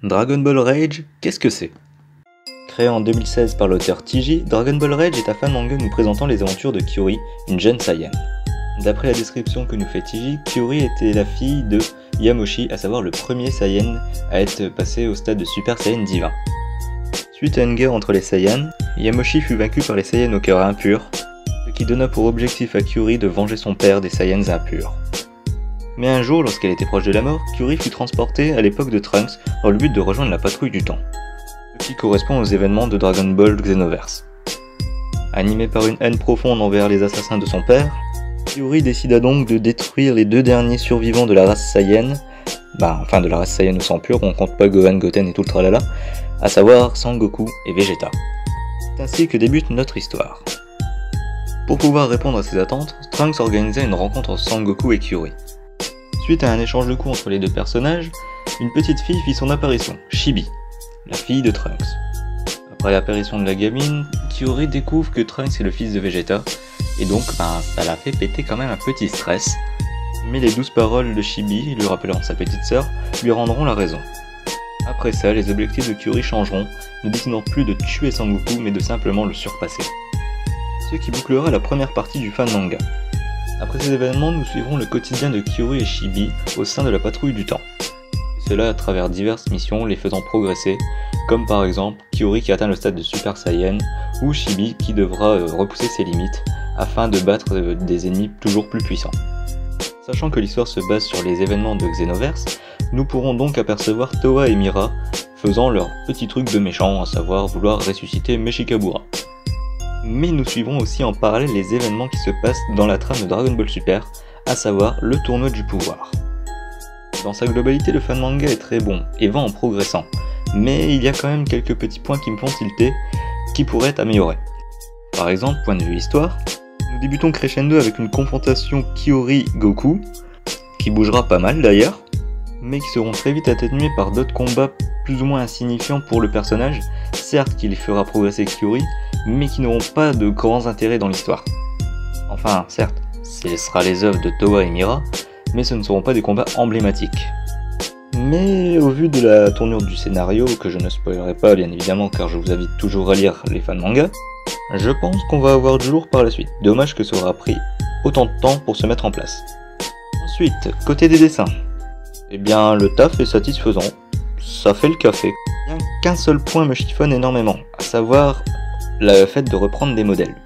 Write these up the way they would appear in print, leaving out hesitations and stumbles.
Dragon Ball Rage, qu'est-ce que c'est? Créé en 2016 par l'auteur TJ, Dragon Ball Rage est un fan manga nous présentant les aventures de Kyori, une jeune Saiyan. D'après la description que nous fait TJ, Kyori était la fille de Yamoshi, à savoir le premier Saiyan à être passé au stade de Super Saiyan divin. Suite à une guerre entre les Saiyans, Yamoshi fut vaincu par les Saiyans au cœur impur, ce qui donna pour objectif à Kyori de venger son père des Saiyans impurs. Mais un jour, lorsqu'elle était proche de la mort, Kyori fut transportée à l'époque de Trunks dans le but de rejoindre la patrouille du temps, ce qui correspond aux événements de Dragon Ball Xenoverse. Animé par une haine profonde envers les assassins de son père, Kyori décida donc de détruire les deux derniers survivants de la race Saiyan, enfin de la race Saiyan au sang pur, on compte pas Gohan, Goten et tout le tralala, à savoir Sangoku et Vegeta. C'est ainsi que débute notre histoire. Pour pouvoir répondre à ses attentes, Trunks organisa une rencontre entre Sangoku et Kyori. Suite à un échange de coups entre les deux personnages, une petite fille fit son apparition, Chibi, la fille de Trunks. Après l'apparition de la gamine, Kyori découvre que Trunks est le fils de Vegeta, et donc ça l'a fait péter quand même un petit stress. Mais les douces paroles de Chibi, lui rappelant sa petite sœur, lui rendront la raison. Après ça, les objectifs de Kyori changeront, ne décidant plus de tuer Sangoku mais de simplement le surpasser. Ce qui bouclera la première partie du fan manga. Après ces événements, nous suivrons le quotidien de Kyori et Chibi au sein de la patrouille du temps. Et cela à travers diverses missions les faisant progresser, comme par exemple Kyori qui atteint le stade de Super Saiyan, ou Chibi qui devra repousser ses limites afin de battre des ennemis toujours plus puissants. Sachant que l'histoire se base sur les événements de Xenoverse, nous pourrons donc apercevoir Towa et Mira faisant leur petit truc de méchant, à savoir vouloir ressusciter Meshikabura. Mais nous suivrons aussi en parallèle les événements qui se passent dans la trame de Dragon Ball Super, à savoir le tournoi du pouvoir. Dans sa globalité, le fan manga est très bon et va en progressant, mais il y a quand même quelques petits points qui me font tilter, qui pourraient être améliorés. Par exemple, point de vue histoire, nous débutons crescendo avec une confrontation Kyori-Goku, qui bougera pas mal d'ailleurs, mais qui seront très vite atténués par d'autres combats plus ou moins insignifiants pour le personnage, certes qui les fera progresser Kyori, mais qui n'auront pas de grands intérêts dans l'histoire. Enfin, certes, ce sera les œuvres de Towa et Mira, mais ce ne seront pas des combats emblématiques. Mais au vu de la tournure du scénario, que je ne spoilerai pas bien évidemment car je vous invite toujours à lire les fans manga, je pense qu'on va avoir du lourd par la suite. Dommage que ça aura pris autant de temps pour se mettre en place. Ensuite, côté des dessins. Eh bien, le taf est satisfaisant, ça fait le café. Bien qu'un seul point me chiffonne énormément, à savoir le fait de reprendre des modèles.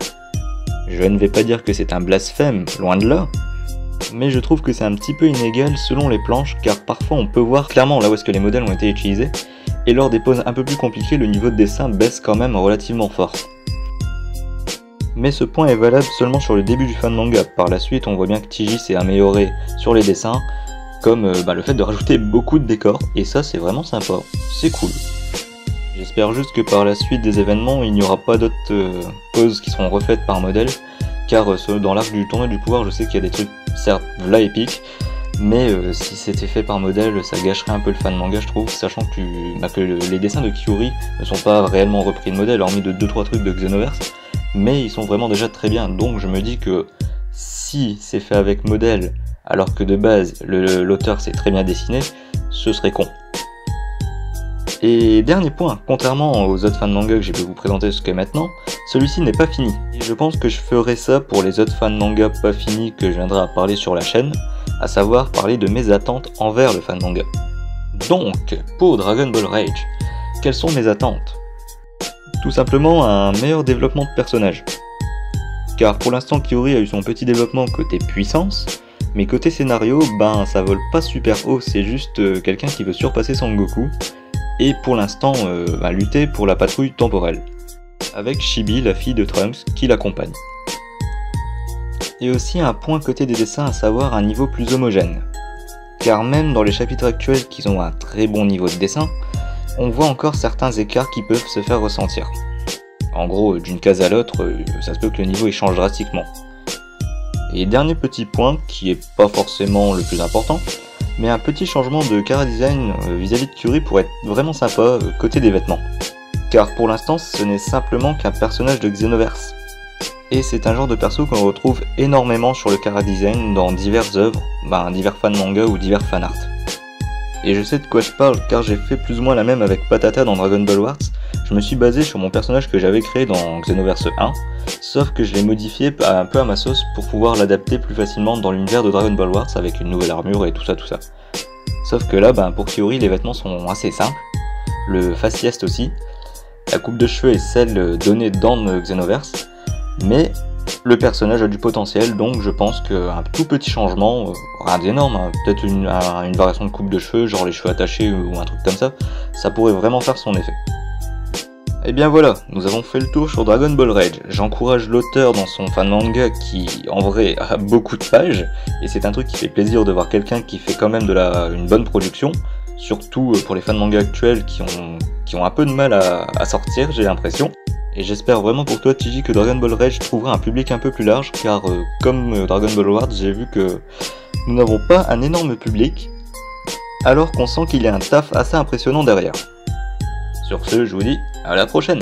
Je ne vais pas dire que c'est un blasphème, loin de là, mais je trouve que c'est un petit peu inégal selon les planches, car parfois on peut voir clairement là où est-ce que les modèles ont été utilisés, et lors des poses un peu plus compliquées, le niveau de dessin baisse quand même relativement fort. Mais ce point est valable seulement sur le début du fan manga. Par la suite, on voit bien que TJ s'est amélioré sur les dessins, comme le fait de rajouter beaucoup de décors, et ça c'est vraiment sympa, c'est cool. J'espère juste que par la suite des événements, il n'y aura pas d'autres poses qui seront refaites par modèle, car dans l'arc du tournoi du pouvoir, je sais qu'il y a des trucs, certes, v'là épiques, mais si c'était fait par modèle, ça gâcherait un peu le fan manga, je trouve, sachant que les dessins de Kyori ne sont pas réellement repris de modèle, hormis de 2-3 trucs de Xenoverse, mais ils sont vraiment déjà très bien, donc je me dis que si c'est fait avec modèle, alors que de base, l'auteur s'est très bien dessiné, ce serait con. Et dernier point, contrairement aux autres fans manga que j'ai pu vous présenter jusqu'à maintenant, celui-ci n'est pas fini. Et je pense que je ferai ça pour les autres fans manga pas finis que je viendrai à parler sur la chaîne, à savoir parler de mes attentes envers le fan manga. Donc, pour Dragon Ball Rage, quelles sont mes attentes? Tout simplement un meilleur développement de personnage. Car pour l'instant Kyori a eu son petit développement côté puissance, mais côté scénario, ça vole pas super haut, c'est juste quelqu'un qui veut surpasser Sangoku, et pour l'instant lutter pour la patrouille temporelle, avec Chibi, la fille de Trunks, qui l'accompagne. Et aussi un point côté des dessins, à savoir un niveau plus homogène, car même dans les chapitres actuels qui ont un très bon niveau de dessin, on voit encore certains écarts qui peuvent se faire ressentir. En gros, d'une case à l'autre, ça se peut que le niveau il change drastiquement. Et dernier petit point, qui est pas forcément le plus important, mais un petit changement de chara-design vis-à-vis de Kyori pourrait être vraiment sympa côté des vêtements. Car pour l'instant, ce n'est simplement qu'un personnage de Xenoverse. Et c'est un genre de perso qu'on retrouve énormément sur le chara-design dans diverses œuvres, divers fan manga ou divers fanart. Et je sais de quoi je parle car j'ai fait plus ou moins la même avec Patata dans Dragon Ball Wars. Je me suis basé sur mon personnage que j'avais créé dans Xenoverse 1, sauf que je l'ai modifié un peu à ma sauce pour pouvoir l'adapter plus facilement dans l'univers de Dragon Ball Wars avec une nouvelle armure et tout ça. Sauf que là, pour Kyori, les vêtements sont assez simples, le faciès aussi, la coupe de cheveux est celle donnée dans Xenoverse, mais le personnage a du potentiel, donc je pense qu'un tout petit changement, rien d'énorme, hein, peut-être une variation de coupe de cheveux, genre les cheveux attachés ou un truc comme ça pourrait vraiment faire son effet. Et bien voilà, nous avons fait le tour sur Dragon Ball Rage. J'encourage l'auteur dans son fan manga qui, en vrai, a beaucoup de pages, et c'est un truc qui fait plaisir de voir quelqu'un qui fait quand même une bonne production, surtout pour les fans manga actuels qui ont un peu de mal à sortir, j'ai l'impression. Et j'espère vraiment pour toi, Tiji, que Dragon Ball Rage trouvera un public un peu plus large, car comme Dragon Ball Wars, j'ai vu que nous n'avons pas un énorme public, alors qu'on sent qu'il y a un taf assez impressionnant derrière. Sur ce, je vous dis à la prochaine!